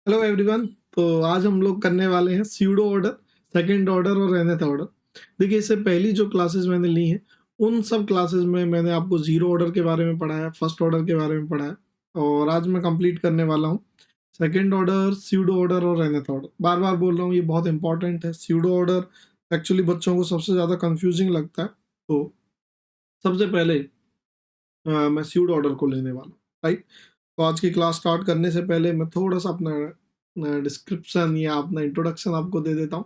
Hello everyone. तो आज हम लोग करने वाले हैं स्यूडो ऑर्डर, सेकंड ऑर्डर और nth ऑर्डर। देखिए, इससे पहली जो क्लासेस मैंने ली हैं उन सब क्लासेस में मैंने आपको जीरो ऑर्डर के बारे में पढ़ाया, फर्स्ट ऑर्डर के बारे में पढ़ाया और आज मैं कंप्लीट करने वाला हूँ सेकंड ऑर्डर, स्यूडो ऑर्डर और nth ऑर्डर। बार बार बोल रहा हूँ, ये बहुत इंपॉर्टेंट है। स्यूडो ऑर्डर एक्चुअली बच्चों को सबसे ज़्यादा कंफ्यूजिंग लगता है। तो सबसे पहले मैं स्यूडो ऑर्डर को लेने वाला हूँ, राइट। तो आज की क्लास स्टार्ट करने से पहले मैं थोड़ा सा अपना डिस्क्रिप्शन या अपना इंट्रोडक्शन आपको दे देता हूँ।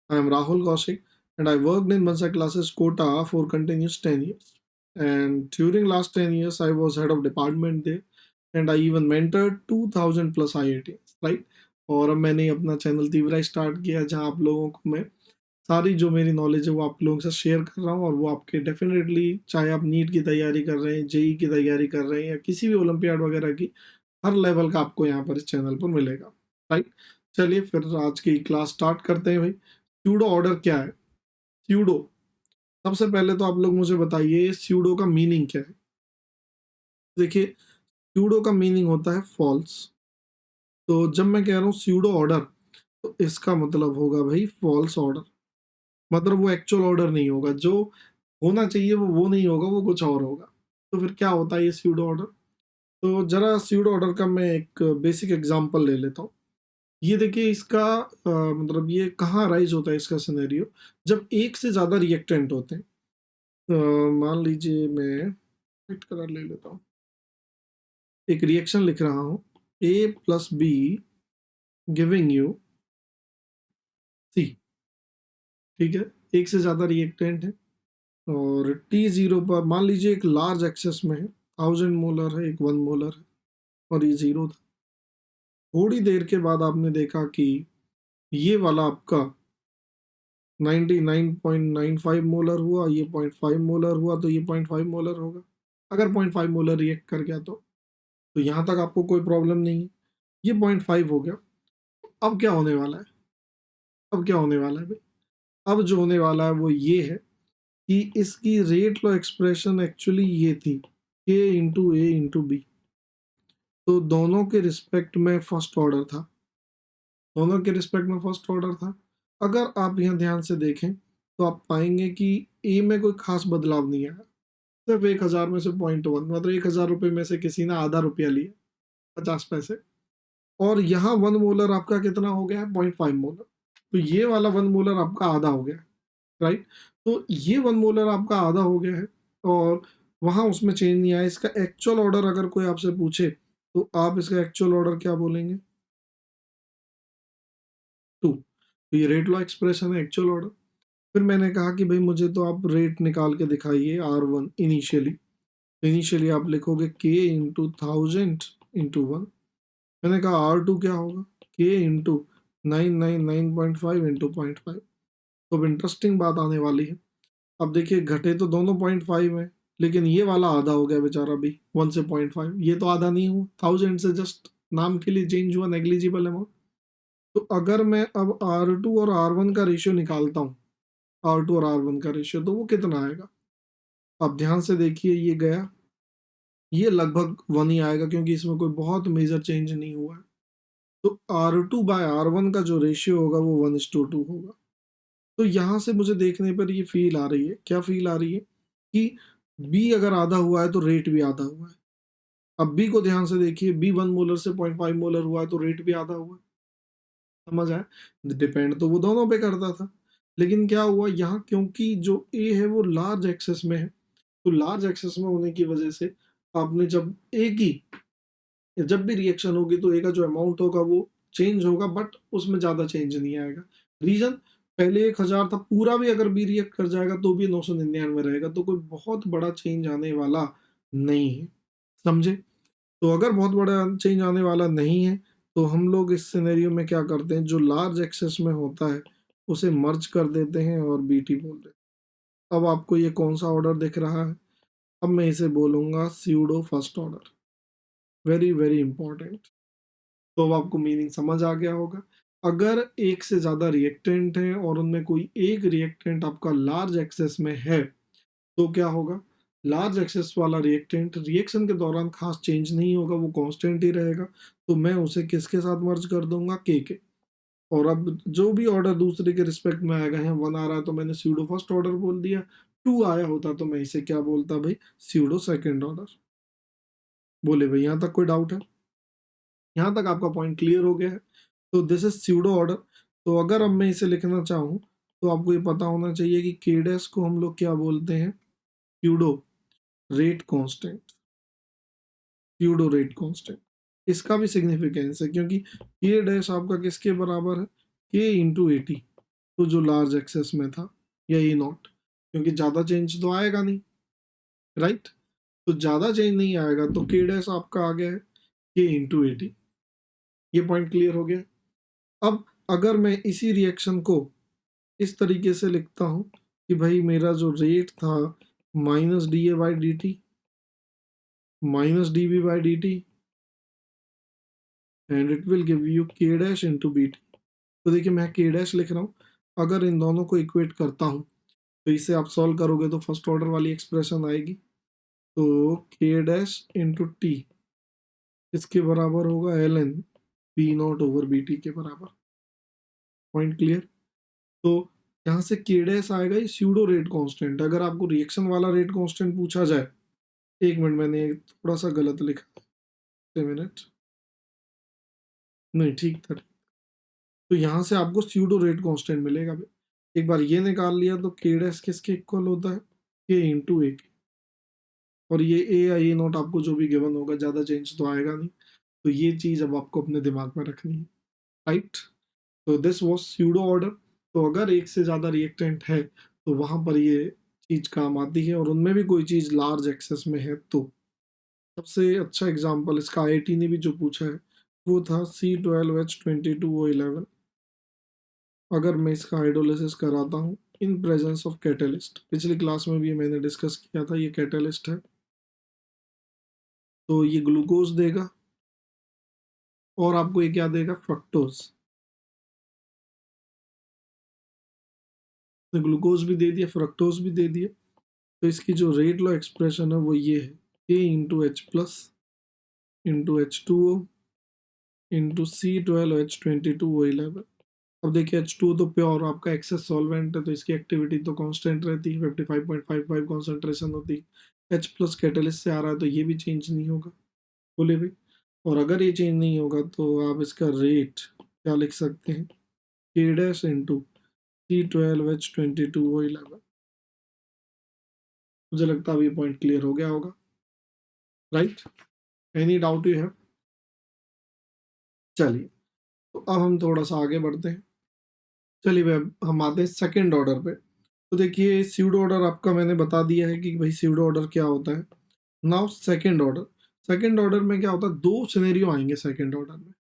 I am Rahul Kaushik and I worked in Bansa classes Kota for continuous 10 years. And during last 10 years, I was head of department there and I even mentored 2000 plus IITs, right? और अब मैंने अपना channel तीव्रा start किया जहाँ आप लोगों को मैं सारी जो मेरी नॉलेज है वो आप लोगों के साथ शेयर कर रहा हूँ और वो आपके डेफिनेटली, चाहे आप नीट की तैयारी कर रहे हैं, जेई की तैयारी कर रहे हैं या किसी भी ओलंपियाड वगैरह की, हर लेवल का आपको यहाँ पर इस चैनल पर मिलेगा, राइट। चलिए फिर आज की क्लास स्टार्ट करते हैं भाई। स्यूडो ऑर्डर क्या है? स्यूडो, सबसे पहले तो आप लोग मुझे बताइए स्यूडो का मीनिंग क्या है। देखिए, स्यूडो का मीनिंग होता है फॉल्स। तो जब मैं कह रहा हूँ स्यूडो ऑर्डर, तो इसका मतलब होगा भाई फॉल्स ऑर्डर। मतलब वो एक्चुअल ऑर्डर नहीं होगा, जो होना चाहिए वो नहीं होगा, वो कुछ और होगा। तो फिर क्या होता है ये स्यूडो ऑर्डर? तो जरा स्यूडो ऑर्डर का मैं एक बेसिक एग्जांपल ले लेता हूँ। ये देखिए, इसका मतलब ये कहाँ राइज होता है इसका सिनेरियो, जब एक से ज्यादा रिएक्टेंट होते हैं। मान लीजिए मैं व्हाइट कलर ले लेता हूँ, एक रिएक्शन लिख रहा हूँ, ए plus be giving you see. ठीक है, एक से ज्यादा रिएक्टेंट है और टी जीरो पर मान लीजिए एक लार्ज एक्सेस में है, 1000 मोलर है, एक 1 मोलर है और ये जीरो था। थोड़ी देर के बाद आपने देखा कि ये वाला आपका 99.95 मोलर हुआ, ये 0.5 मोलर हुआ, तो ये 0.5 मोलर होगा। अगर 0.5 मोलर रिएक्ट कर गया तो यहाँ तक आपको कोई प्रॉब्लम नहीं है। ये 0.5 हो गया। अब क्या होने वाला है? अब क्या होने वाला है भाई? अब जो होने वाला है वो ये है कि इसकी रेट लॉ एक्सप्रेशन एक्चुअली ये थी, के इंटू ए इंटू बी। तो दोनों के रिस्पेक्ट में फर्स्ट ऑर्डर था, दोनों के रिस्पेक्ट में फर्स्ट ऑर्डर था। अगर आप यहाँ ध्यान से देखें तो आप पाएंगे कि ए में कोई खास बदलाव नहीं आया, सिर्फ 1000 में से 0.1, मतलब 1000 रुपये में से किसी ने आधा रुपया लिया, 50 पैसे। और यहाँ 1 मोलर आपका कितना हो गया है? 0.5 मोलर। तो ये वाला 1 मोलर आपका आधा हो गया है, राइट। तो ये 1 मोलर आपका आधा हो गया है और वहां उसमें चेंज नहीं आया। इसका एक्चुअल ऑर्डर अगर कोई आपसे पूछे तो आप इसका एक्चुअल ऑर्डर क्या बोलेंगे? 2। तो ये रेट लॉ एक्सप्रेशन है, एक्चुअल ऑर्डर। फिर मैंने कहा कि भाई मुझे तो आप रेट निकाल के दिखाइए R1 इनिशियली। इनिशियली आप लिखोगे के इंटू 1000 इंटू 1। मैंने कहा R2 क्या होगा? के इंटू 999.5 इंटू 0.5। तो अब इंटरेस्टिंग बात आने वाली है। अब देखिए, घटे तो दोनों 0.5 है, लेकिन ये वाला आधा हो गया बेचारा भी, 1 से 0.5। ये तो आधा नहीं हुआ, 1000 से जस्ट नाम के लिए चेंज हुआ, नेग्लिजिबल अमाउंट। तो अगर मैं अब R2 और R1 का रेशियो निकालता हूँ, R2 और R1 का रेशियो, तो वो कितना आएगा? अब ध्यान से देखिए, ये गया, ये लगभग 1 ही आएगा क्योंकि इसमें कोई बहुत मेजर चेंज नहीं हुआ है। तो R2/R1 का जो रेशियो होगा वो 1:2 होगा। तो यहाँ से मुझे देखने पर ये फील आ रही है, क्या फील आ रही है कि बी अगर आधा हुआ है तो रेट भी आधा हुआ है। अब बी को ध्यान से देखिए, बी 1 मोलर से 0.5 मोलर हुआ है तो रेट भी आधा हुआ है। समझ आया? डिपेंड तो वो दोनों पे करता था, लेकिन क्या हुआ यहाँ, क्योंकि जो ए है वो लार्ज एक्सेस में है, तो लार्ज एक्सेस में होने की वजह से आपने जब ए की, जब भी रिएक्शन होगी तो ए का जो अमाउंट होगा वो चेंज होगा, बट उसमें ज्यादा चेंज नहीं आएगा। रीजन, पहले 1000 था, पूरा भी अगर बी रिएक्ट कर जाएगा तो भी 999 रहेगा, तो कोई बहुत बड़ा चेंज आने वाला नहीं है। समझे? तो अगर बहुत बड़ा चेंज आने वाला नहीं है तो हम लोग इस सिनेरियो में क्या करते हैं, जो लार्ज एक्सेस में होता है उसे मर्ज कर देते हैं और बीटी बोल देते हैं। अब आपको ये कौन सा ऑर्डर दिख रहा है? अब मैं इसे बोलूंगा pseudo first order. Very very important. तो अब आपको मीनिंग समझ आ गया होगा। अगर एक से ज्यादा रिएक्टेंट हैं और उनमें कोई एक रिएक्टेंट आपका लार्ज एक्सेस में है तो क्या होगा? लार्ज एक्सेस वाला रिएक्टेंट रिएक्शन के दौरान खास चेंज नहीं होगा, वो कांस्टेंट ही रहेगा, तो मैं उसे किसके साथ मर्ज कर दूंगा, के। और अब जो भी ऑर्डर दूसरे के रिस्पेक्ट में आएगा, यहाँ 1 आ रहा है तो मैंने स्यूडो फर्स्ट ऑर्डर बोल दिया, 2 आया होता तो मैं इसे क्या बोलता भाई, स्यूडो सेकंड ऑर्डर। बोले भाई यहाँ तक कोई डाउट है? यहाँ तक आपका पॉइंट क्लियर हो गया है? तो दिस इज स्यूडो ऑर्डर। तो अगर अब मैं इसे लिखना चाहूँ तो आपको ये पता होना चाहिए कि के डैश को हम लोग क्या बोलते हैं, pseudo rate constant. Pseudo rate constant, इसका भी सिग्निफिकेंस है क्योंकि के डैश आपका किसके बराबर है, के इंटू 80, तो जो लार्ज एक्सेस में था, या ई नॉट, क्योंकि ज़्यादा चेंज तो आएगा नहीं, राइट। तो ज़्यादा चेंज नहीं आएगा तो के डैश आपका आ गया है के इंटू 80। ये पॉइंट क्लियर हो गया। अब अगर मैं इसी रिएक्शन को इस तरीके से लिखता हूँ कि भाई मेरा जो रेट था minus D A by D T minus D B by D T and it will give you K dash into B T. तो देखिए मैं के डैश लिख रहा हूँ, अगर इन दोनों को इक्वेट करता हूँ तो इसे आप सॉल्व करोगे तो फर्स्ट ऑर्डर वाली एक्सप्रेशन आएगी, तो के डैश इंटू टी इसके बराबर होगा L N P not over B T के बराबर। Point clear? तो यहाँ से के डैश आएगा ये स्यूडो रेट कांस्टेंट। अगर आपको रिएक्शन वाला रेट कांस्टेंट पूछा जाए, एक मिनट मैंने थोड़ा सा गलत लिखा, 1 मिनट, नहीं ठीक था। तो यहाँ से आपको स्यूडो रेट कांस्टेंट मिलेगा। एक बार ये निकाल लिया तो के डैश किसके इक्वल होता है, के इंटू ए। और ये ए या ए नॉट आपको जो भी गिवन होगा, ज़्यादा चेंज तो आएगा नहीं, तो ये चीज़ अब आपको अपने दिमाग में रखनी है, राइट। तो दिस वॉज स्यूडो ऑर्डर। तो अगर एक से ज़्यादा रिएक्टेंट है तो वहाँ पर ये चीज़ काम आती है, और उनमें भी कोई चीज़ लार्ज एक्सेस में है तो। सबसे अच्छा एग्जाम्पल इसका आईआईटी ने भी जो पूछा है वो था C12H22O11। अगर मैं इसका हाइड्रोलिसिस कराता हूँ इन प्रेजेंस ऑफ कैटलिस्ट, पिछली क्लास में भी मैंने डिस्कस किया था, ये कैटलिस्ट है, तो ये ग्लूकोज देगा और आपको ये क्या देगा, फ्रक्टोज। तो ग्लूकोज भी दे दिया, फ्रक्टोज भी दे दिया, तो इसकी जो रेट लॉ एक्सप्रेशन है वो ये है, A into H plus into H2O into C12H22O11। अब देखिए H2O तो प्योर आपका एक्सेस सॉल्वेंट है, तो इसकी एक्टिविटी तो कांस्टेंट रहती है, 55.55 कॉन्सेंट्रेशन होती है। H प्लस कैटलिस्ट से आ रहा है तो ये भी चेंज नहीं होगा, बोले भाई। और अगर ये चेंज नहीं होगा तो आप इसका रेट क्या लिख सकते हैं, के डैश इंटू C12H22O11। मुझे लगता है अब ये पॉइंट क्लियर हो गया होगा, right. Any doubt you have? चलिए, तो अब हम थोड़ा सा आगे बढ़ते हैं। चलिए भाई हम आते हैं सेकेंड ऑर्डर पे। तो देखिए स्यूडो ऑर्डर आपका मैंने बता दिया है कि भाई स्यूडो ऑर्डर क्या होता है। Now second order. Second order में क्या होता है, दो सिनेरियो आएंगे सेकेंड ऑर्डर में।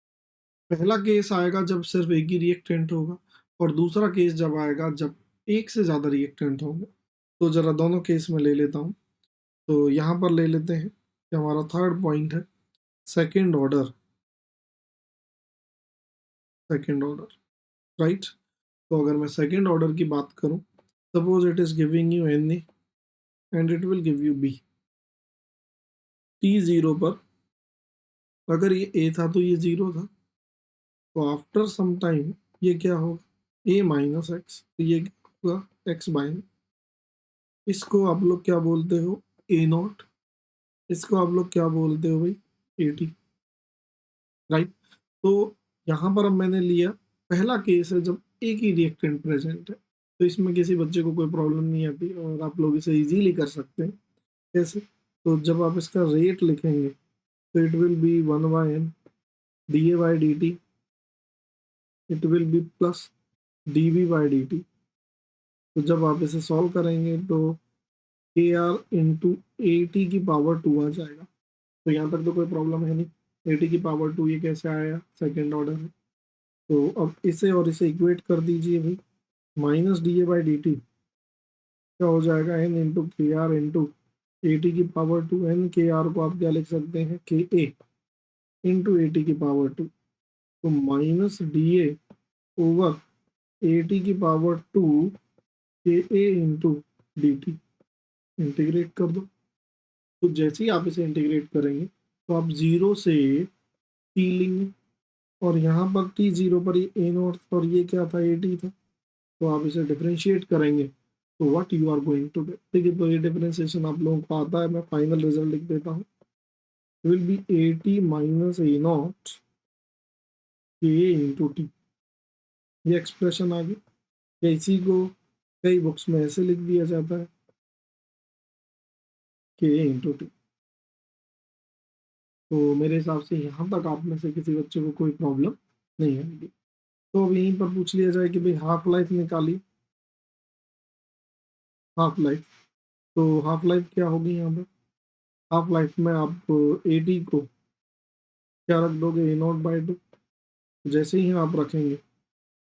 पहला केस आएगा जब सिर्फ एक ही रिएक्टेंट होगा, और दूसरा केस जब आएगा जब एक से ज़्यादा रिएक्टेंट होंगे। तो ज़रा दोनों केस में ले लेता हूँ। तो यहाँ पर ले लेते हैं कि हमारा थर्ड पॉइंट है second order. Second order, right. तो अगर मैं सेकेंड ऑर्डर की बात करूँ, suppose it is giving you an A and it will give you B. T0 पर अगर ये ए था तो ये जीरो था, तो आफ्टर सम टाइम ये क्या होगा, ए माइनस एक्स, तो ये क्या होगा, एक्स बाई। इसको आप लोग क्या बोलते हो, ए नॉट। इसको आप लोग क्या बोलते हो भाई, ए टी, राइट। तो यहाँ पर अब मैंने लिया पहला केस है जब एक ही रिएक्टेंट प्रेजेंट है, तो इसमें किसी बच्चे को कोई प्रॉब्लम नहीं आती और आप लोग इसे इजीली कर सकते हैं। कैसे? तो जब आप इसका रेट लिखेंगे तो it will be 1/n D A by D T, it will be plus D B by D T. तो जब आप इसे सॉल्व करेंगे तो A R into A T की पावर 2 आ जाएगा। तो यहाँ तक तो कोई प्रॉब्लम है नहीं, ए टी की पावर 2 ये कैसे आया, सेकेंड ऑर्डर है। तो अब इसे और इसे इक्वेट कर दीजिए भाई, minus D A by D T क्या हो जाएगा, N into K R into A T की पावर 2। एन के आर को आप क्या लिख सकते हैं, के ए इंटू ए टी की पावर 2। तो minus D A over A T की पावर 2 के A into D T, integrate कर दो। तो जैसे ही आप इसे इंटीग्रेट करेंगे तो आप 0 से t लेंगे और यहाँ पर t0 पर ये a नॉट और ये क्या था, a t था। तो आप इसे डिफरेंशिएट करेंगे तो what you are going to get, देखिए तो ये डिफरेंशिएशन आप लोगों को आता है, मैं फाइनल रिजल्ट लिख देता हूँ। Will be a t minus a not k into T. ये एक्सप्रेशन आ गई, या इसी को कई बुक्स में ऐसे लिख दिया जाता है k इंटू टी। तो मेरे हिसाब से यहाँ तक आप में से किसी बच्चे को कोई प्रॉब्लम नहीं आएगी। तो अब यहीं पर पूछ लिया जाए कि भाई हाफ लाइफ निकालिए, हाफ लाइफ। तो हाफ लाइफ क्या होगी यहाँ पर, हाफ लाइफ में आप ए टी को क्या रख दोगे, ए नॉट बाई टू। जैसे ही आप रखेंगे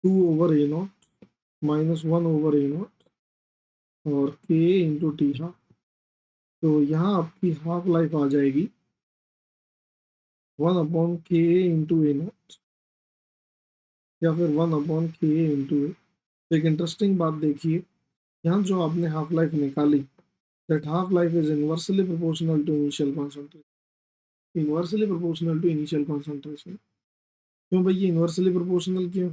2/a0 माइनस 1/a0 और k इंटू टी हाफ, तो यहाँ आपकी हाफ लाइफ आ जाएगी 1/k इंटू ए नॉट या फिर 1/k इंटू ए। तो एक इंटरेस्टिंग बात देखिए, यहाँ जो आपने हाफ लाइफ निकाली, that half life is inversely proportional to initial concentration, inversely proportional to initial concentration. क्यों भाई ये इनवर्सली प्रोपोर्शनल क्यों,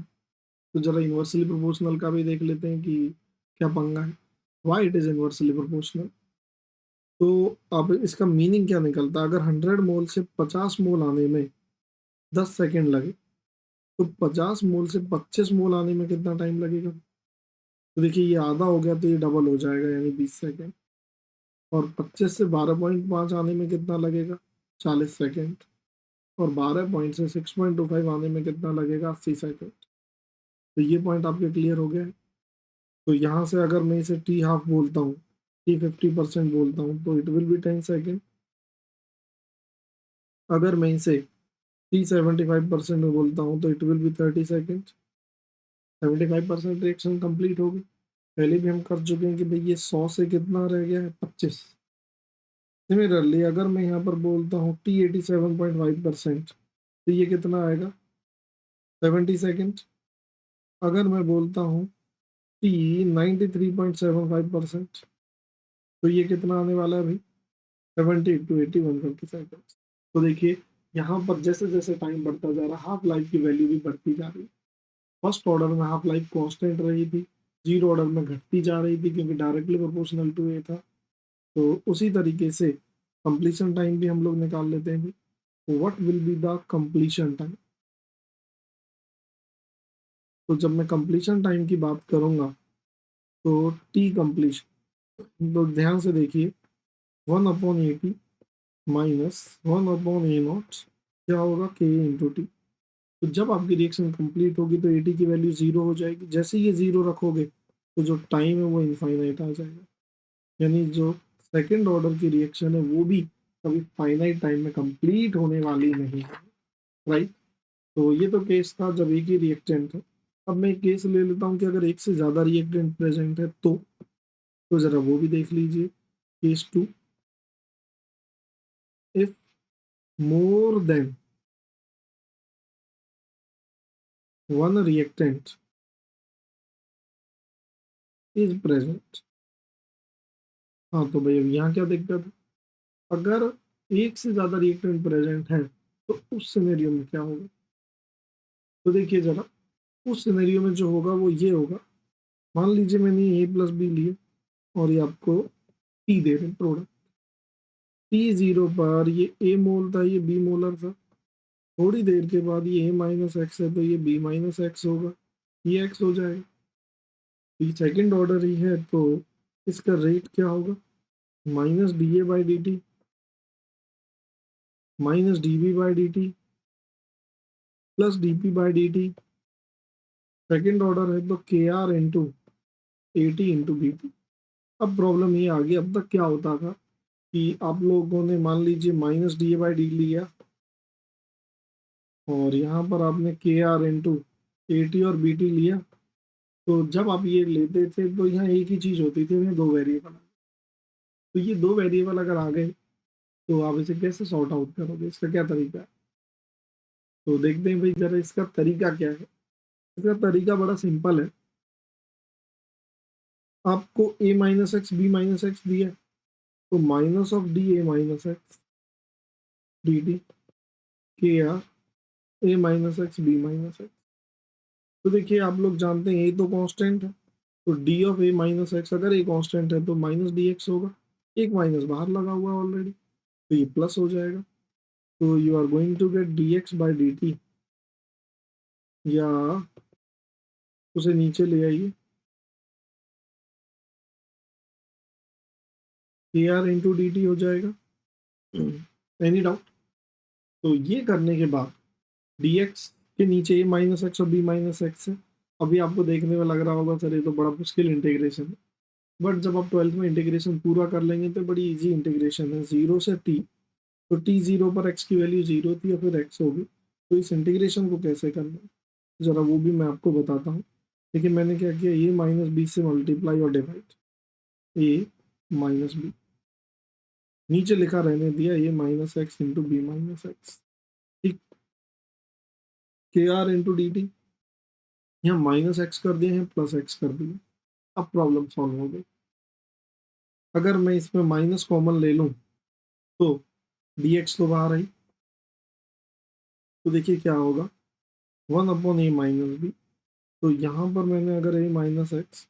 तो जरा इनवर्सली प्रोपोर्शनल का भी देख लेते हैं कि क्या पंगा है, why it is inversely proportional. तो अब इसका मीनिंग क्या निकलता है, अगर 100 मोल से 50 मोल आने में 10 सेकेंड लगे तो 50 मोल से 25 मोल आने में कितना टाइम लगेगा। तो देखिए ये आधा हो गया तो ये डबल हो जाएगा यानी 20 सेकेंड, और 25 से 12.5 आने में कितना लगेगा, 40 सेकेंड, और 12 पॉइंट से 6.25 आने में कितना लगेगा, 80 सेकेंड। तो ये पॉइंट आपके क्लियर हो गया है। तो यहाँ से अगर मैं इसे टी हाफ बोलता हूँ, टी 50% बोलता हूँ तो इट विल बी 10 सेकेंड। अगर मैं इसे टी 75% में बोलता हूँ तो it will B 30 second. 75% reaction complete हो गई। पहले भी हम कर चुके हैं कि भाई ये 100 से कितना रह गया है, 25। सिमिलरली अगर मैं यहाँ पर बोलता हूँ टी 87.5% तो ये कितना आएगा, 70 सेकेंड। अगर मैं बोलता हूँ टी 93.75% तो ये कितना आने वाला है भाई, 70 to 80 150 सेकेंड। तो देखिए यहाँ पर जैसे जैसे टाइम बढ़ता जा रहा, हाफ लाइफ की वैल्यू भी बढ़ती जा रही है। फर्स्ट ऑर्डर में हाफ लाइफ कांस्टेंट रही थी, जीरो ऑर्डर में घटती जा रही थी क्योंकि डायरेक्टली प्रोपोर्शनल टू ए था। तो उसी तरीके से कंप्लीशन टाइम भी हम लोग निकाल लेते हैं। What will be the completion time, तो जब मैं कंप्लीशन टाइम की बात करूंगा तो टी कंप्लीशन, तो ध्यान से देखिए 1/80 माइनस 1/a0 क्या होगा, k इंटू टी। तो जब आपकी रिएक्शन कंप्लीट होगी तो एटी की वैल्यू जीरो हो जाएगी। जैसे ये जीरो रखोगे तो जो टाइम है वो इनफाइनाइट आ जाएगा, यानी जो सेकेंड ऑर्डर की रिएक्शन है वो भी कभी फाइनाइट टाइम में कंप्लीट होने वाली नहीं है, राइट। तो ये तो केस था जब एक ही रिएक्टेंट है। अब मैं एक केस ले लेता हूँ कि अगर एक से ज़्यादा रिएक्टेंट प्रेजेंट है तो ज़रा वो भी देख लीजिए। Case 2, if more than one reactant is present. हाँ तो भाई अब यहाँ क्या दिक्कत है, अगर एक से ज़्यादा रिएक्टेंट प्रेजेंट है तो उस सिनेरियो में क्या होगा। तो देखिए जरा, उस सिनेरियो में जो होगा वो ये होगा, मान लीजिए मैंने ए प्लस बी लिए और ये आपको टी दे रहे हैं प्रोडक्ट। टी जीरो पर ये ए मोल था, ये बी मोलर था। थोड़ी देर के बाद ये ए माइनस एक्स है तो ये बी माइनस एक्स होगा, ये एक्स हो जाएगा। ये सेकेंड ऑर्डर ही है तो इसका रेट क्या होगा, minus D A by D T minus D B by D T plus D P by D T. Second order है तो K R into A T into B T. अब problem ये आ गई, अब तक क्या होता था कि आप लोगों ने मान लीजिए minus D A by D लिया और यहाँ पर आपने के आर इंटू ए टी और बी टी लिया। तो जब आप ये लेते थे तो यहाँ एक ही चीज़ होती थी, उन्हें दो वेरिएबल। तो ये दो वेरिएबल अगर आ गए तो आप इसे कैसे सॉर्ट आउट करोगे, इसका क्या तरीका है। तो देखते हैं भाई जरा इसका तरीका क्या है। इसका तरीका बड़ा सिंपल है, आपको A minus X B minus X दिया है, तो minus of D A minus X D T K R A minus X B minus X. तो देखिए आप लोग जानते हैं ये तो कांस्टेंट है, तो D of A minus x अगर ये कांस्टेंट है तो माइनस डी एक्स होगा, एक माइनस बाहर लगा हुआ है ऑलरेडी, तो ये प्लस हो जाएगा। तो you are going to get D X by D T, या उसे नीचे ले आइए, के आर इंटू डी टी हो जाएगा। Any doubt? तो ये करने के बाद डी एक्स के नीचे ए माइनस एक्स और बी माइनस एक्स है। अभी आपको देखने में लग रहा होगा सर ये तो बड़ा मुश्किल इंटीग्रेशन है, बट जब आप 12th में इंटीग्रेशन पूरा कर लेंगे तो बड़ी इजी इंटीग्रेशन है, 0 से t। तो t 0 पर x की वैल्यू 0 थी और फिर x होगी। तो इस इंटीग्रेशन को कैसे करना है जरा वो भी मैं आपको बताता हूँ। देखिए मैंने क्या किया, a माइनस बी से मल्टीप्लाई और डिवाइड, a माइनस बी, नीचे लिखा रहने दिया a minus X into B minus X, ठीक। K R into D T, यहाँ माइनस एक्स कर दिए हैं, प्लस एक्स कर दिए। अब प्रॉब्लम सॉल्व हो गई। अगर मैं इसमें माइनस कॉमन ले लूँ तो डी एक्स तो बाहर आई, तो देखिए क्या होगा, 1 अपॉन ए माइनस बी। तो यहाँ पर मैंने अगर A minus X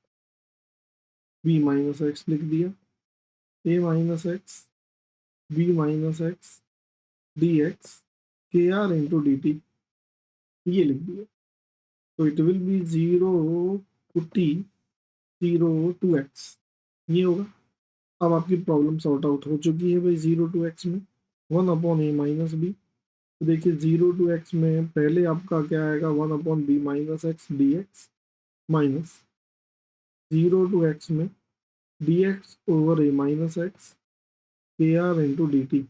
B minus X लिख दिया, A minus X B minus X D X K R into D T, ये लिख दिया। तो it will be 0 to T 0 to X, ये होगा। अब आपकी प्रॉब्लम सॉर्ट आउट हो चुकी है भाई 0 टू एक्स में 1 अपॉन ए माइनस बी। तो देखिए 0 टू एक्स में पहले आपका क्या आएगा, 1 upon B minus X D X, minus 0 to X में D X over A minus X K R into D T,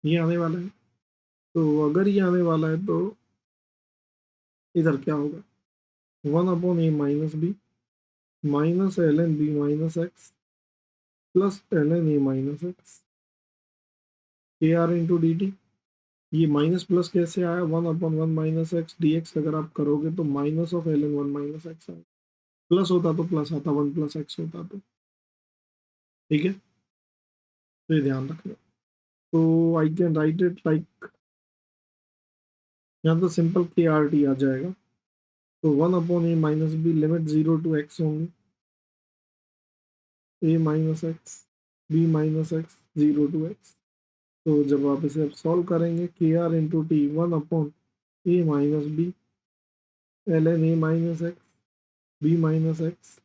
ये आने वाला है। तो अगर ये आने वाला है तो इधर क्या होगा, 1 upon A minus B minus L N B minus X plus L N A minus X K R into D T. ये माइनस प्लस कैसे आया, 1 upon 1 minus X D X अगर आप करोगे तो minus of L N 1 minus X आएगा, plus होता तो प्लस आता, 1 प्लस एक्स होता तो, ठीक है। तो ये ध्यान रखना। तो I can write it like, यहाँ तो सिंपल के आर टी आ जाएगा। तो 1 upon A minus B limit 0 to X होंगी, A minus X B minus X 0 to X. तो जब आप इसे अब सॉल्व करेंगे, K R into T 1 upon A minus B L N A minus X B minus X,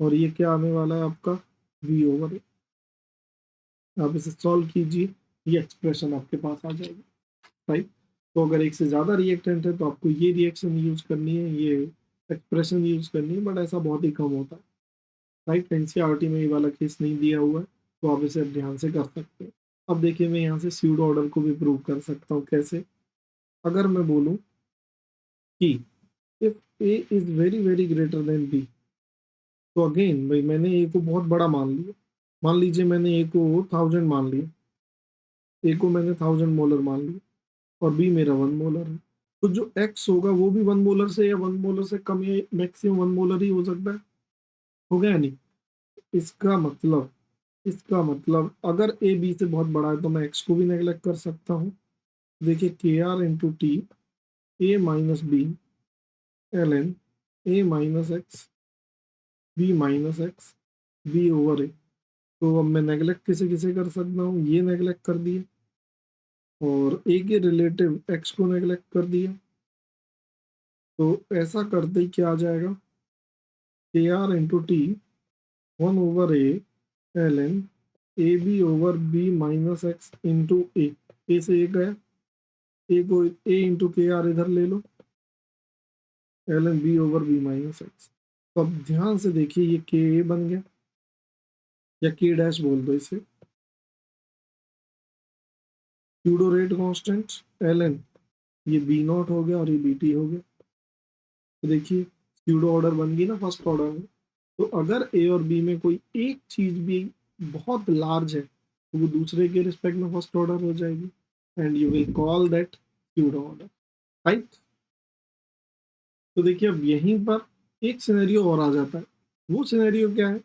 और ये क्या आने वाला है आपका बी ओवर ए। आप इसे सॉल्व कीजिए, ये एक्सप्रेशन आपके पास आ जाएगी, राइट। तो अगर एक से ज़्यादा रिएक्टेंट है तो आपको ये रिएक्शन यूज करनी है, ये एक्सप्रेशन यूज करनी है, बट ऐसा बहुत ही कम होता है, राइट। एनसीईआरटी में ये वाला केस नहीं दिया हुआ है, तो आप इसे ध्यान से कर सकते हैं। अब देखिए मैं यहाँ से स्यूडो ऑर्डर को भी प्रूव कर सकता हूँ, कैसे। अगर मैं बोलूँ कि if A is very very greater than B, तो अगेन भाई मैंने ए को बहुत बड़ा मान लिया, मान लीजिए मैंने ए को 1000 मान लिया, ए को मैंने 1000 मोलर मान लिया और बी मेरा 1 मोलर है, तो जो एक्स होगा वो भी 1 मोलर से या 1 मोलर से कम या मैक्सिमम 1 मोलर ही हो सकता है, हो गया नहीं। इसका मतलब अगर ए बी से बहुत बड़ा है तो मैं एक्स को भी नेगलेक्ट कर सकता हूँ। देखिए K R into T A minus B L N A minus X B minus X B over A. तो अब मैं नेगलेक्ट किसे किसे कर सकता हूँ, ये नेगलेक्ट कर दिया और ए के रिलेटिव एक्स को नेगलेक्ट कर दिया। तो ऐसा करते ही क्या आ जाएगा, K R into T 1 over A L N A B over B minus X into A से ए गया, ए को ए इंटू के आर इधर ले लो, L N B over B minus X. तो अब ध्यान से देखिए ये के ए बन गया, या के डैश बोल दो इसे, pseudo rate constant L N, ये बी नॉट हो गया और ये बी टी हो गया। तो देखिए स्यूडो ऑर्डर बन गई ना फर्स्ट ऑर्डर में। तो अगर ए और बी में कोई एक चीज भी बहुत लार्ज है तो वो दूसरे के रिस्पेक्ट में फर्स्ट ऑर्डर हो जाएगी, and you will call that pseudo order, right. तो देखिए अब यहीं पर एक सिनेरियो और आ जाता है। वो सिनेरियो क्या है,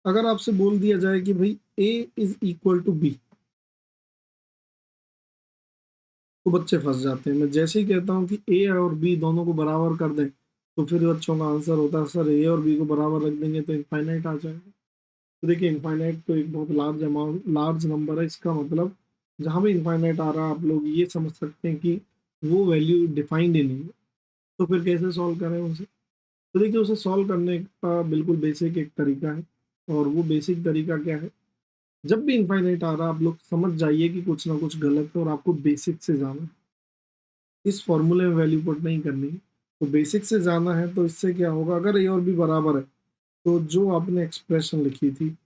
अगर आपसे बोल दिया जाए कि भाई ए इज इक्वल टू बी, तो बच्चे फंस जाते हैं। मैं जैसे ही कहता हूँ कि ए और बी दोनों को बराबर कर दें, तो फिर बच्चों का आंसर होता है सर ए और बी को बराबर रख देंगे तो इनफाइनाइट आ जाएगा। तो देखिए इनफाइनाइट तो एक बहुत लार्ज अमाउंट, लार्ज नंबर है। इसका मतलब जहाँ भी इनफाइनाइट आ रहा है आप लोग ये समझ सकते हैं कि वो वैल्यू डिफाइंड ही नहीं है। तो फिर कैसे सॉल्व करें उसे? तो देखिए उसे सॉल्व करने का बिल्कुल बेसिक एक तरीका है, और वो बेसिक तरीका क्या है? जब भी इनफाइनाइट आ रहा है आप लोग समझ जाइए कि कुछ ना कुछ गलत है और आपको बेसिक से जाना है। इस फॉर्मूले में वैल्यू पुट नहीं करनी है, तो बेसिक से जाना है। तो इससे क्या होगा, अगर ए और बी बराबर है तो जो आपने एक्सप्रेशन लिखी थी,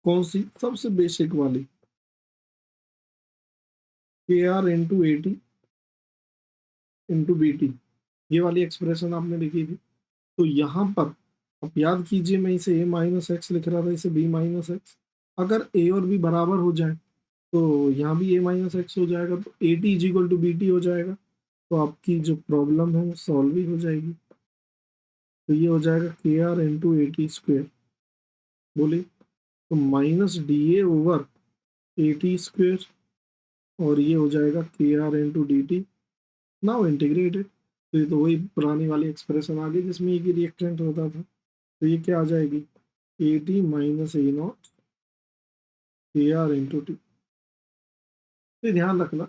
कौन सी? सबसे बेसिक वाली, K R into A T into B T, ये वाली एक्सप्रेशन आपने लिखी थी। तो यहाँ पर आप याद कीजिए, मैं इसे ए माइनस एक्स लिख रहा था, इसे बी माइनस एक्स। अगर ए और बी बराबर हो जाए तो यहाँ भी ए माइनस एक्स हो जाएगा, तो A T is equal to B T हो जाएगा। तो आपकी जो प्रॉब्लम है वो सॉल्व ही हो जाएगी। तो ये हो जाएगा K R into A T square, बोलिए। तो minus D A over A T square, और ये हो जाएगा K R into D T. Now integrated, तो ये तो वही पुरानी वाली एक्सप्रेशन आ गई जिसमें एक ही रिएक्टेंट होता था। तो ये क्या आ जाएगी, ए टी माइनस ए नॉट के आर इंटू टी। तो ध्यान रखना,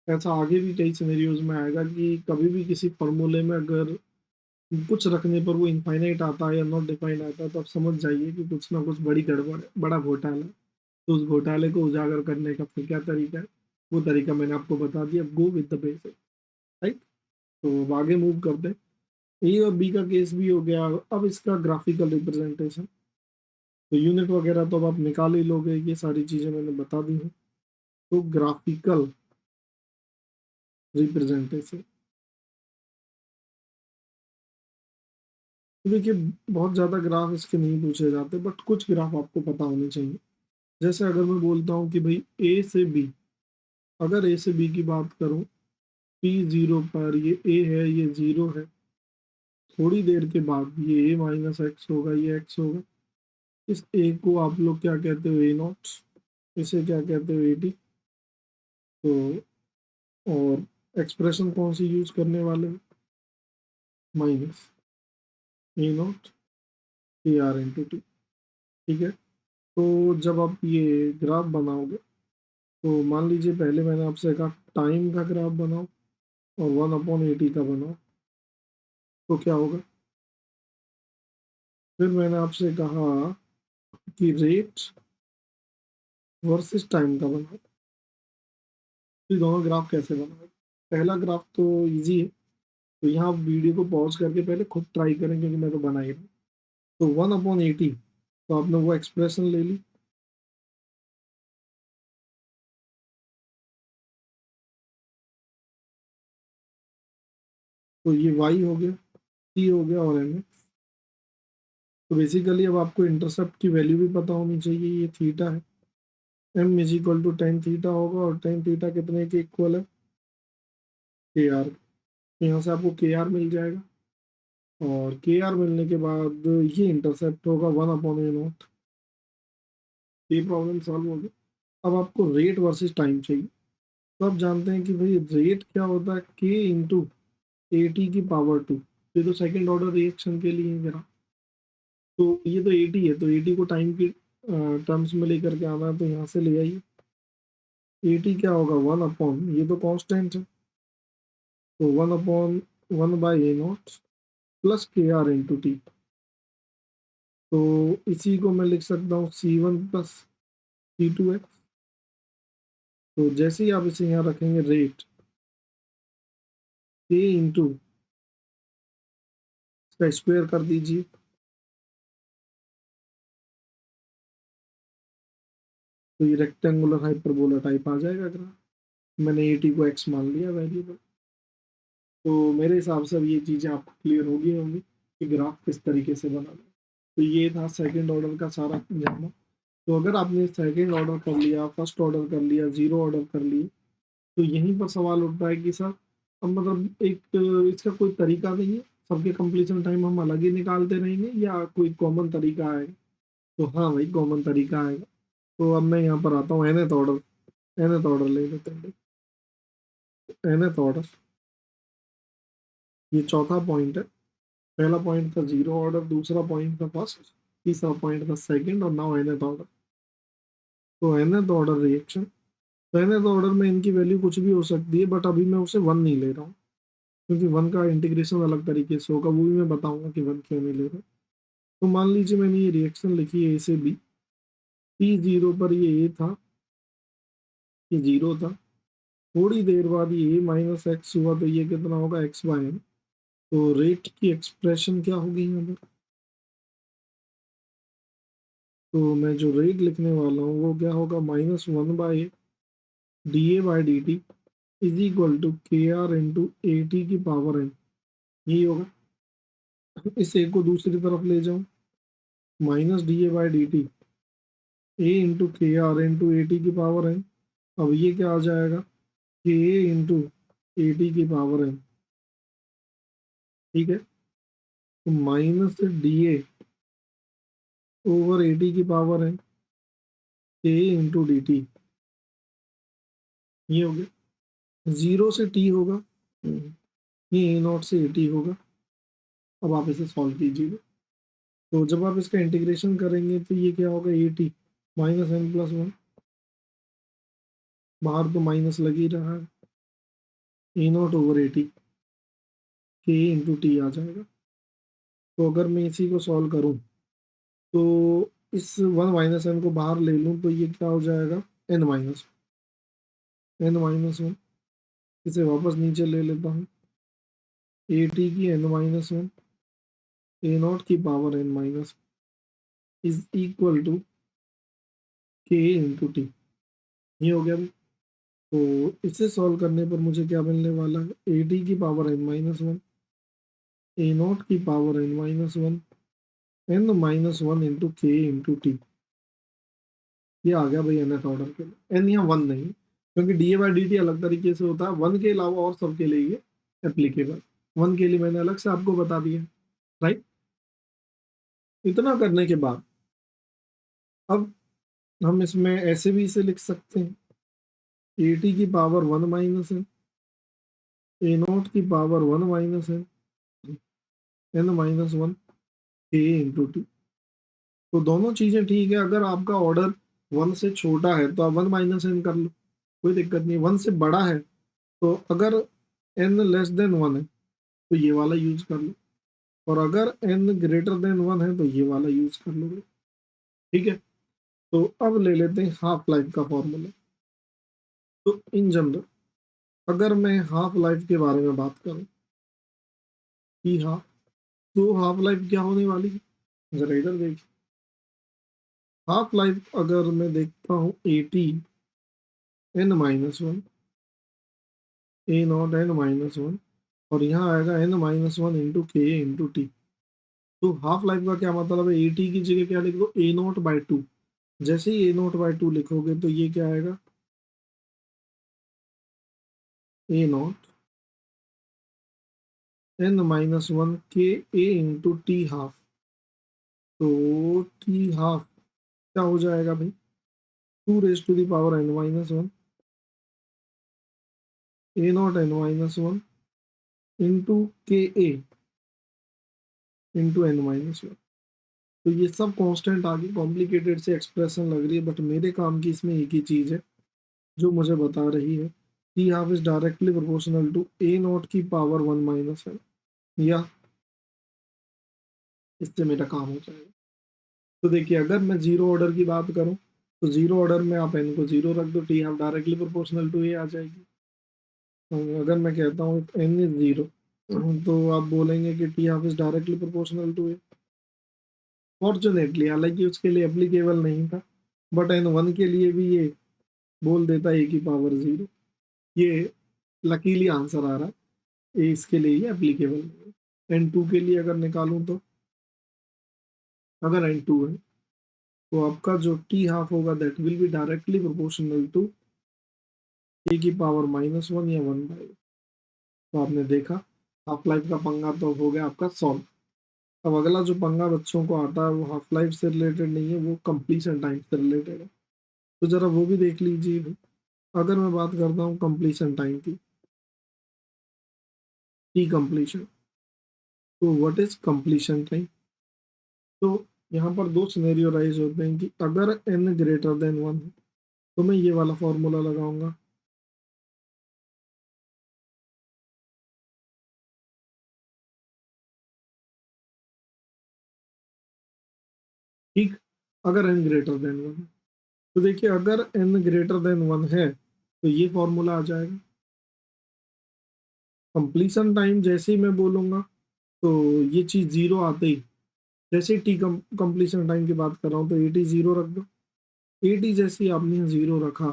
ऐसा आगे भी कई सिनेरियोज में आएगा कि कभी भी किसी फॉर्मूले में अगर कुछ रखने पर वो इनफाइनाइट आता है या नॉट डिफाइंड आता है, तो आप समझ जाइए कि कुछ ना कुछ बड़ी गड़बड़ है, बड़ा घोटाला है। तो उस घोटाले को उजागर करने का फिर क्या तरीका है, वो तरीका मैंने आपको बता दिया, go with the basic, right. तो अब आगे मूव करते हैं। ए और बी का केस भी हो गया, अब इसका ग्राफिकल रिप्रेजेंटेशन। तो यूनिट वगैरह तो अब आप निकाल ही लोगे, ये सारी चीज़ें मैंने बता दी हैं। तो ग्राफिकल रिप्रेजेंटेशन, तो देखिए बहुत ज़्यादा ग्राफ इसके नहीं पूछे जाते, बट कुछ ग्राफ आपको पता होने चाहिए। जैसे अगर मैं बोलता हूँ कि भाई ए से बी, अगर ए से बी की बात करूँ, पी जीरो पर ये ए है, ये जीरो है, थोड़ी देर के बाद ये ए माइनस एक्स होगा, ये एक्स होगा। इस ए को आप लोग क्या कहते हो, ए नॉट। इसे क्या कहते हो, ए टी। तो और एक्सप्रेशन कौन सी यूज करने वाले हो, minus A not a R into T, ठीक है। तो जब आप ये ग्राफ बनाओगे, तो मान लीजिए पहले मैंने आपसे कहा टाइम का ग्राफ बनाओ और 1/80 का बनाओ, तो क्या होगा? फिर मैंने आपसे कहा कि रेट वर्सेस टाइम का बनाओ। तो दोनों ग्राफ कैसे बनाओ? पहला ग्राफ तो इजी है, तो यहाँ आप वीडियो को पॉज करके पहले खुद ट्राई करें, क्योंकि मैं तो बना ही रहा हूँ। तो 1/80, तो आपने वो एक्सप्रेशन ले ली। तो ये y हो गया, t हो गया, और m। तो बेसिकली अब आपको इंटरसेप्ट की वैल्यू भी पता होनी चाहिए, ये थीटा है। m is equal to ten theta होगा, और टेन थीटा कितने के इक्वल है, के आर। यहाँ से आपको के आर मिल जाएगा, और के आर मिलने के बाद ये इंटरसेप्ट होगा 1/a0। ये प्रॉब्लम सॉल्व हो गई। अब आपको रेट वर्सेस टाइम चाहिए। तो आप जानते हैं कि भाई रेट क्या होता है, के इंटू ए टी की पावर 2। ये तो सेकेंड ऑर्डर रिएक्शन के लिए है। तो ये तो 80 है, तो 80 को टाइम की टर्म्स में लेकर के आना है, तो यहाँ से ले आइए। 80 क्या होगा, 1/, ये तो कांस्टेंट है, तो 1/1/a0 प्लस के आर इंटू टी। तो इसी को मैं लिख सकता हूँ C1 प्लस C2x। तो जैसे ही आप इसे यहाँ रखेंगे, रेट के इंटू इसका स्क्वायर कर दीजिए, तो ये रेक्टेंगुलर हाइपरबोला टाइप आ जाएगा ग्राफ। मैंने 80 को x मान लिया वेरिएबल। तो मेरे हिसाब से अब ये चीज़ें आपको क्लियर होगी होंगी कि ग्राफ किस तरीके से बनाना है। तो ये था सेकंड ऑर्डर का सारा जाना। तो अगर आपने सेकंड ऑर्डर कर लिया, फर्स्ट ऑर्डर कर लिया, जीरो ऑर्डर कर लिए, तो यहीं पर सवाल उठता है कि सर अब मतलब एक इसका कोई तरीका नहीं है, सबके कंप्लीशन टाइम हम अलग ही निकालते रहेंगे या कोई कॉमन तरीका आएगा? तो हाँ भाई कॉमन तरीका आएगा। तो अब मैं यहाँ पर आता हूँ nth ऑर्डर, nth ऑर्डर ले लेते हैं भाई, nth ऑर्डर, ये चौथा पॉइंट है। पहला पॉइंट था जीरो ऑर्डर, दूसरा पॉइंट था फर्स्ट, तीसरा पॉइंट था सेकंड, और नाउ nth ऑर्डर। तो nth ऑर्डर रिएक्शन, तो nth ऑर्डर में इनकी वैल्यू कुछ भी हो सकती है, बट अभी मैं उसे वन नहीं ले रहा हूँ, क्योंकि वन का इंटीग्रेशन अलग तरीके से होगा, वो भी मैं बताऊंगा कि वन क्यों नहीं ले रहा। तो मान लीजिए मैंने ये रिएक्शन लिखी है ए से बी, टी जीरो पर ये ए था, ये जीरो था, थोड़ी देर बाद ये माइनस एक्स हुआ, तो ये कितना होगा एक्स बाय एन। तो रेट की एक्सप्रेशन क्या होगी यहाँ पर, तो मैं जो रेट लिखने वाला हूँ वो क्या होगा, minus one by D A by D T is equal to K R into A T की पावर एन, यही होगा। इस ए को दूसरी तरफ ले जाऊँ, minus D A by D T A into K R into A T की पावर एन। अब ये क्या आ जाएगा, K A into A T की पावर एन, ठीक है। तो minus D A over A T की पावर एन, के इंटू डी टी, ये हो गया। जीरो से टी होगा, ये ए नॉट से ए टी होगा। अब आप इसे सॉल्व कीजिएगा, तो जब आप इसका इंटीग्रेशन करेंगे तो ये क्या होगा, A T minus N plus one, बाहर तो माइनस लग ही रहा है, A not over A T, K into T आ जाएगा। तो अगर मैं इसी को सॉल्व करूं, तो इस वन माइनस एन को बाहर ले लूं, तो ये क्या हो जाएगा, एन माइनस वन। इसे वापस नीचे ले लेता हूँ, ए टी की N minus one, A not की power N minus is equal to K into T, ये हो गया भाई। तो इसे सॉल्व करने पर मुझे क्या मिलने वाला है, ए टी की power N minus one, A not की power N minus one, N minus one into K into T. ये आ गया भाई nth ऑर्डर के लिए। एन यहाँ वन नहीं, क्योंकि D A by D T अलग तरीके से होता है, वन के अलावा और सबके लिए ये एप्लीकेबल। वन के लिए मैंने अलग से आपको बता दिया, राइट। इतना करने के बाद अब हम इसमें ऐसे भी इसे लिख सकते हैं, ए टी की पावर वन माइनस है, ए नॉट की पावर वन माइनस है, एन माइनस वन के इंटू टी। तो दोनों चीजें ठीक है, अगर आपका ऑर्डर वन से छोटा है तो आप वन माइनस एन कर लो, कोई दिक्कत नहीं। वन से बड़ा है तो अगर एन लेस देन वन है तो ये वाला यूज कर लो, और अगर एन ग्रेटर देन वन है तो ये वाला यूज कर लो, ठीक है। तो अब ले लेते हैं हाफ लाइफ का फॉर्मूला। तो इन जनरल अगर मैं हाफ लाइफ के बारे में बात करूं कि हाफ, तो हाफ लाइफ क्या होने वाली है, जरा इधर देखिए। हाफ लाइफ अगर मैं देखता हूँ A T N minus one, A not N minus one, और यहाँ आएगा N minus one into K into T. तो हाफ लाइफ का क्या मतलब है, ए टी की जगह क्या लिख दो, ए नॉट बाई टू। जैसे ही ए नॉट बाई टू लिखोगे तो ये क्या आएगा, A not N minus one K A into T half. तो टी हाफ क्या हो जाएगा भाई, two raise to the power N minus one, A not N minus one into K A into N minus one. तो ये सब constant आगे complicated से एक्सप्रेशन लग रही है, बट मेरे काम की इसमें एक ही चीज़ है जो मुझे बता रही है, T half is directly proportional to A not की पावर वन माइनस वन, या इससे मेरा काम हो जाएगा। तो देखिए अगर मैं जीरो ऑर्डर की बात करूं, तो जीरो ऑर्डर में आप एन को जीरो रख दो, T half directly proportional to A आ जाएगी। अगर मैं कहता हूँ एन इज जीरो, तो आप बोलेंगे कि T half is directly proportional to A. Fortunately हालांकि उसके लिए एप्लीकेबल नहीं था, बट एन वन के लिए भी ये बोल देता है ए की पावर जीरो। ये लकीली आंसर आ रहा है, ए इसके लिए ये एप्लीकेबल नहीं है। एन टू के लिए अगर निकालूं, तो अगर एन टू है तो आपका जो टी हाफ होगा that will be directly proportional to A की पावर माइनस वन या वन बाई। तो आपने देखा हाफ लाइफ का पंगा तो हो गया आपका सॉल्व। अब अगला जो पंगा बच्चों को आता है वो हाफ लाइफ से रिलेटेड नहीं है, वो कंप्लीशन टाइम से रिलेटेड है। तो जरा वो भी देख लीजिए भाई। अगर मैं बात करता हूँ कंप्लीशन टाइम की, टी कंप्लीशन, तो व्हाट इज कंप्लीशन टाइम? तो यहाँ पर दो सिनेरियो राइज होते हैं कि अगर n ग्रेटर देन 1 है तो मैं ये वाला फॉर्मूला लगाऊंगा, ठीक। अगर n ग्रेटर देन 1 है तो देखिए, अगर n ग्रेटर देन 1 है तो ये फॉर्मूला आ जाएगा। कंप्लीशन टाइम जैसे ही मैं बोलूंगा तो ये चीज जीरो आते ही, जैसे ही टी कंप्लीशन टाइम की बात कर रहा हूँ तो ए टी जीरो रख दो। ए टी जैसे ही आपने जीरो रखा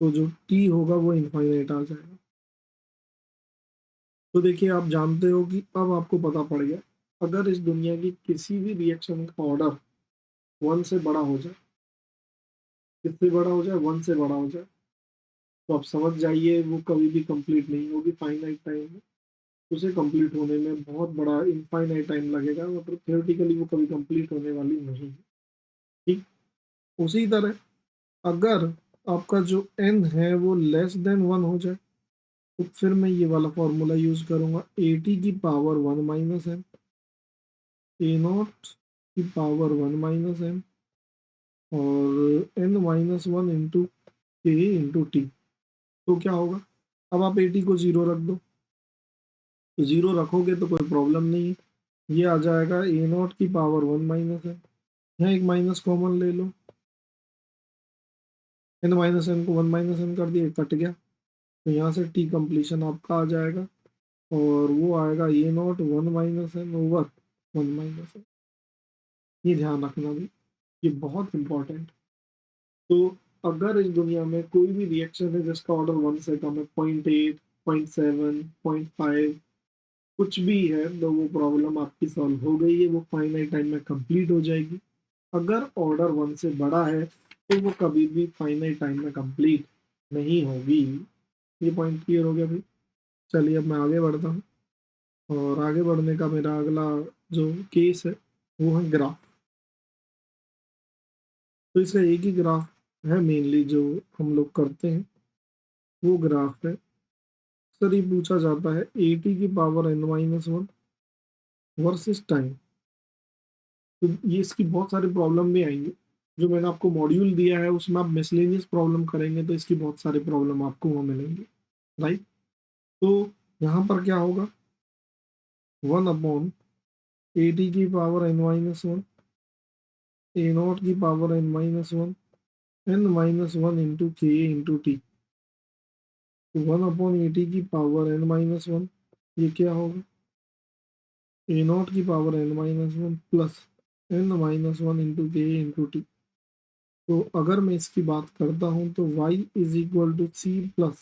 तो जो टी होगा वो इनफाइनाइट आ जाएगा। तो देखिए, आप जानते हो कि अब आपको पता पड़ गया, अगर इस दुनिया की किसी भी रिएक्शन का ऑर्डर 1 से बड़ा हो जाए, किससे बड़ा हो जाए, 1 से बड़ा हो जाए, तो आप समझ जाइए वो कभी भी कंप्लीट नहीं होगी, फाइनाइट टाइम में। उसे कंप्लीट होने में बहुत बड़ा इनफाइनाइट टाइम लगेगा, मतलब थियोरेटिकली वो कभी कंप्लीट होने वाली नहीं है, ठीक। उसी तरह अगर आपका जो n है वो लेस देन 1 हो जाए तो फिर मैं ये वाला फॉर्मूला यूज करूंगा, ए टी की power 1 minus M, A not की पावर 1 माइनस एम, और n minus 1 into K into T. तो क्या होगा, अब आप ए टी को जीरो रख दो, तो जीरो रखोगे तो कोई प्रॉब्लम नहीं है, ये आ जाएगा ए नॉट की पावर 1 माइनस एम। यहाँ एक माइनस कॉमन ले लो, एन माइनस एन को 1 माइनस एन कर दिया, कट गया, तो यहाँ से टी कंप्लीशन आपका आ जाएगा, और वो आएगा A not 1 minus N over 1 minus N. ये ध्यान रखना भी, ये बहुत इंपॉर्टेंट। तो अगर इस दुनिया में कोई भी रिएक्शन है जिसका ऑर्डर 1 से कम है, 0.8, 0.7, 0.5, कुछ भी है, तो वो प्रॉब्लम आपकी सॉल्व हो गई है, वो फाइनाइट टाइम में कंप्लीट हो जाएगी। अगर ऑर्डर 1 से बड़ा है तो वो कभी भी फाइनाइट टाइम में कंप्लीट नहीं होगी। ये पॉइंट क्लियर हो गया भाई। चलिए अब मैं आगे बढ़ता हूँ, और आगे बढ़ने का मेरा अगला जो केस है वो है ग्राफ। तो इसका एक ही ग्राफ है मेनली जो हम लोग करते हैं, वो ग्राफ है। सर ये पूछा जाता है ए टी की power n minus 1 versus time. तो ये इसकी बहुत सारी प्रॉब्लम भी आएंगी, जो मैंने आपको मॉड्यूल दिया है उसमें आप मिसलेनियस प्रॉब्लम करेंगे तो इसकी बहुत सारी प्रॉब्लम आपको वहाँ मिलेंगी, राइट। तो यहाँ पर क्या होगा, 1 अपॉन ए टी की power n minus 1, A not की power n minus 1, n minus 1 into K into T. 1 upon 80 की पावर n माइनस 1, ये क्या होगा, ए नॉट की power n minus 1 plus n minus 1 into K into T. तो अगर मैं इसकी बात करता हूँ तो y is equal to C plus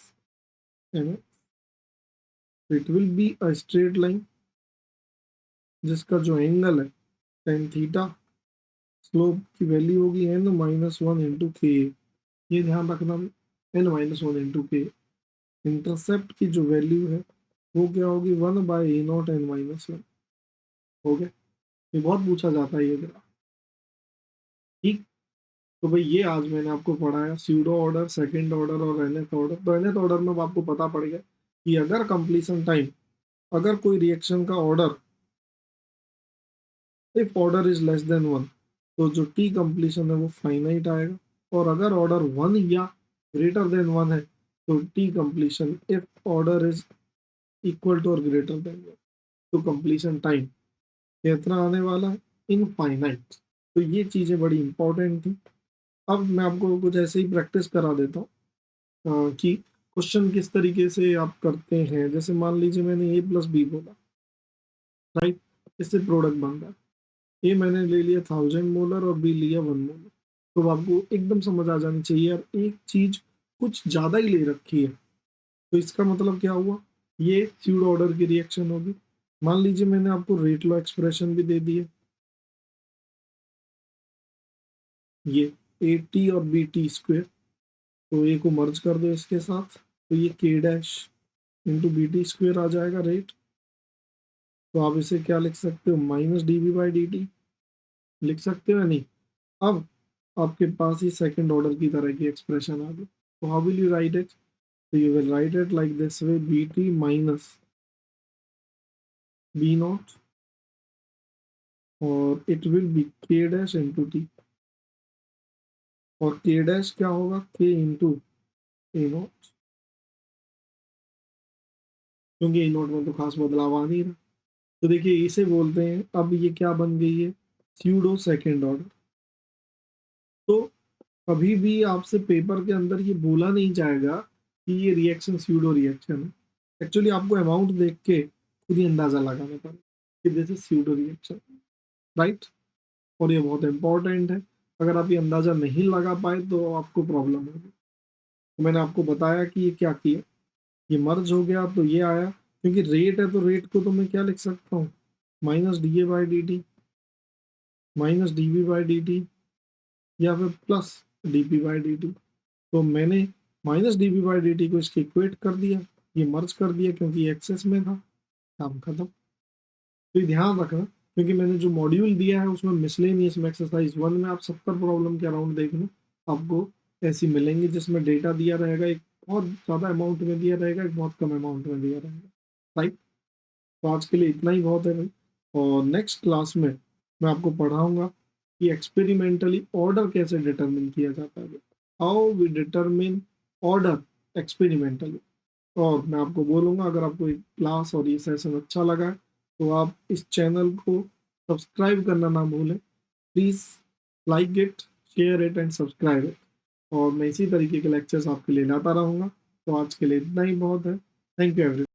M, it will be a straight line जिसका जो एंगल है टेन थीटा, स्लोप की वैल्यू होगी n माइनस 1 इंटू के। ये ध्यान रखना, n माइनस 1 इंटू के। इंटरसेप्ट की जो वैल्यू है वो क्या होगी, 1/a0 n-1। हो गया, ये बहुत पूछा जाता है ये ग्राफ, ठीक। तो भाई ये आज मैंने आपको पढ़ाया स्यूडो ऑर्डर, सेकंड ऑर्डर और nth ऑर्डर। तो nth ऑर्डर में अब आपको पता पड़ गया कि अगर कंप्लीशन टाइम, अगर कोई रिएक्शन का order, if order is less than 1 तो जो टी कंप्लीशन है वो फाइनाइट आएगा, और अगर ऑर्डर 1 या ग्रेटर देन 1 है तो T completion, if order is equal to और ग्रेटर देन 1, तो कंप्लीशन टाइम कितना आने वाला है, इनफाइनाइट। तो ये चीज़ें बड़ी इंपॉर्टेंट थी। अब मैं आपको कुछ ऐसे ही प्रैक्टिस करा देता हूँ कि क्वेश्चन किस तरीके से आप करते हैं। जैसे मान लीजिए मैंने ए प्लस बी बोला, राइट, इससे प्रोडक्ट बन रहा है। ए मैंने ले लिया 1000 मोलर और बी लिया 1 मोलर। तो आपको एकदम समझ आ जानी चाहिए यार, एक चीज कुछ ज्यादा ही ले रखी है, तो इसका मतलब क्या हुआ, ये स्यूडो ऑर्डर की रिएक्शन होगी। मान लीजिए मैंने आपको रेट लॉ एक्सप्रेशन भी दे दी है, ये ए टी और बी टी स्क्वेयर, तो ए को मर्ज कर दो इसके साथ, तो ये K dash into B T square आ जाएगा रेट। तो आप इसे क्या लिख सकते हो, minus D B by D T लिख सकते हो या नहीं। अब आपके पास ही सेकंड ऑर्डर की तरह की एक्सप्रेशन आ गई, तो how will you write it, तो you will write it like this way, B T minus B not और it will be K dash into T, और के डैश क्या होगा, के इंटू ए नॉट, क्योंकि ए नॉट में तो खास बदलाव आ नहीं रहा। तो देखिए इसे बोलते हैं, अब ये क्या बन गई है, स्यूडो सेकंड ऑर्डर। तो कभी भी आपसे पेपर के अंदर ये बोला नहीं जाएगा कि ये रिएक्शन स्यूडो रिएक्शन है। एक्चुअली आपको अमाउंट देख के खुद ही अंदाजा लगाना पड़ेगा कि this is pseudo reaction, right. और ये बहुत इंपॉर्टेंट है, अगर आप ये अंदाजा नहीं लगा पाए तो आपको प्रॉब्लम होगी। तो मैंने आपको बताया कि ये क्या किया, ये मर्ज हो गया तो ये आया, क्योंकि रेट है तो रेट को तो मैं क्या लिख सकता हूँ, minus D A by D T, minus D B by D T, या फिर plus D P by D T. तो मैंने minus D B by D T को इसके इक्वेट कर दिया, ये मर्ज कर दिया क्योंकि एक्सेस में था, काम खत्म। तो ये ध्यान रखना, क्योंकि मैंने जो मॉड्यूल दिया है उसमें मिसलेनियस में एक्सरसाइज 1 में आप 70 प्रॉब्लम के अराउंड देखना, आपको ऐसी मिलेंगी जिसमें डेटा दिया रहेगा, एक बहुत ज़्यादा अमाउंट में दिया रहेगा, एक बहुत कम अमाउंट में दिया रहेगा, राइट। तो आज के लिए इतना ही बहुत है भाई, और नेक्स्ट क्लास में मैं आपको पढ़ाऊंगा कि एक्सपेरिमेंटली ऑर्डर कैसे डिटरमिन किया जाता है, how we determine order experimentally. और मैं आपको बोलूँगा, अगर आपको ये क्लास और ये सेशन अच्छा लगा है तो आप इस चैनल को सब्सक्राइब करना ना भूलें, please like it, share it and subscribe it. और मैं इसी तरीके के लेक्चर्स आपके लिए लाता रहूँगा। तो आज के लिए इतना ही बहुत है। Thank you every